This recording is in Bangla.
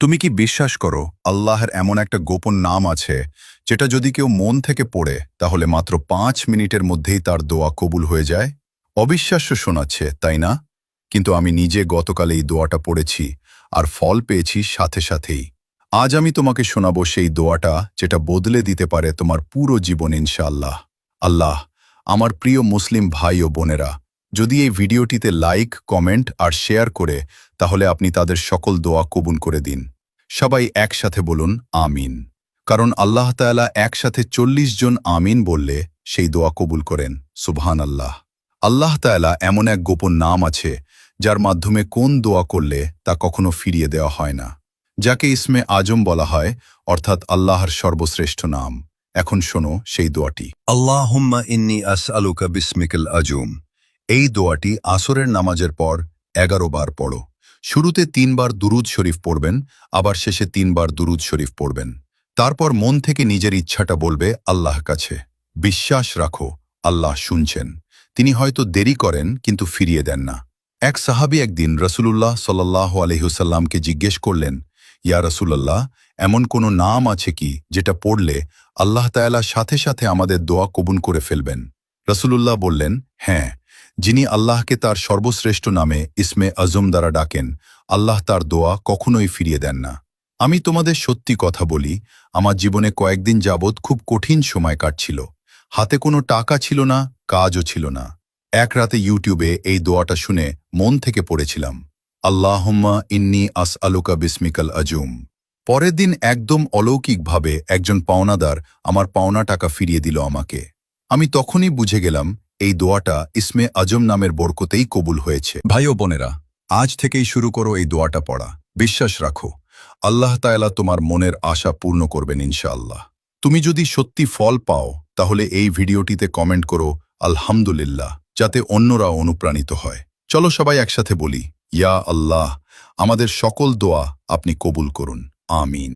তুমি কি বিশ্বাস করো আল্লাহর এমন একটা গোপন নাম আছে যেটা যদি কেউ মন থেকে পড়ে তাহলে মাত্র 5 মিনিটের মধ্যেই তার দোয়া কবুল হয়ে যায়? অবিশ্বাস্য শোনাচ্ছে, তাই না? কিন্তু আমি নিজে গতকাল এই দোয়াটা পড়েছি আর ফল পেয়েছি সাথে সাথেই। আজ আমি তোমাকে শোনাবো সেই দোয়াটা যেটা বদলে দিতে পারে তোমার পুরো জীবন ইনশাআল্লাহ। আল্লাহ, আমার প্রিয় মুসলিম ভাই ও বোনেরা, যদি এই ভিডিওটিতে লাইক, কমেন্ট আর শেয়ার করে তাহলে আপনি তাদের সকল দোয়া কবুল করে দিন। সবাই একসাথে বলুন আমিন। কারণ আল্লাহ তাআলা একসাথে 40 জন আমিন বললে সেই দোয়া কবুল করেন। সুবহান আল্লাহ। আল্লাহ তাআলা এমন এক গোপন নাম আছে যার মাধ্যমে কোন দোয়া করলে তা কখনো ফিরিয়ে দেওয়া হয় না, যাকে ইসমে আজম বলা হয়, অর্থাৎ আল্লাহর সর্বশ্রেষ্ঠ নাম। এখন শোনো সেই দোয়াটি। আল্লাহুম্মা ইন্নী আসআলুকা বিসমিকাল আজম। এই দোয়াটি আসরের নামাজের পর 11 বার পড়ো। শুরুতে 3 বার দুরুদ শরীফ পড়বেন, আবার শেষে 3 বার দুরুদ শরীফ পড়বেন। তারপর মন থেকে নিজের ইচ্ছাটা বলবে আল্লাহর কাছে। বিশ্বাস রাখো, আল্লাহ শুনছেন। তিনি হয়তো দেরি করেন কিন্তু ফিরিয়ে দেন না। এক সাহাবী একদিন রাসূলুল্লাহ সাল্লাল্লাহু আলাইহি ওয়াসাল্লামকে জিজ্ঞেস করলেন, ইয়া রাসূলুল্লাহ, এমন কোনো নাম আছে কি যেটা পড়লে আল্লাহ তাআলা সাথে সাথে আমাদের দোয়া কবুল করে ফেলবেন? রাসূলুল্লাহ বললেন, হ্যাঁ, যিনি আল্লাহকে তার সর্বশ্রেষ্ঠ নামে ইসমে আজম দ্বারা ডাকেন, আল্লাহ তার দোয়া কখনোই ফিরিয়ে দেন না। আমি তোমাদের সত্যি কথা বলি, আমার জীবনে কয়েকদিন যাবৎ খুব কঠিন সময় কাটছিল। হাতে কোনো টাকা ছিল না, কাজও ছিল না। এক রাতে ইউটিউবে এই দোয়াটা শুনে মন থেকে পড়েছিলাম, আল্লাহুম্মা ইন্নী আসআলুকা বিসমিকাল আজম। পরের দিন একদম অলৌকিকভাবে একজন পাওনাদার আমার পাওনা টাকা ফিরিয়ে দিল আমাকে। আমি তখনই বুঝে গেলাম এই দোয়াটা ইসমে আজম নামের বরকতেই কবুল হয়েছে। ভাই ও বোনেরা, আজ থেকেই শুরু করো এই দোয়াটা পড়া। বিশ্বাস রাখো, আল্লাহ তাআলা তোমার মনের আশা পূর্ণ করবেন ইনশাআল্লাহ। তুমি যদি সত্যি ফল পাও তাহলে এই ভিডিওটিতে কমেন্ট করো আলহামদুলিল্লাহ, যাতে অন্যরা অনুপ্রাণিত হয়। চলো সবাই একসাথে বলি, ইয়া আল্লাহ, আমাদের সকল দোয়া আপনি কবুল করুন। আমিন।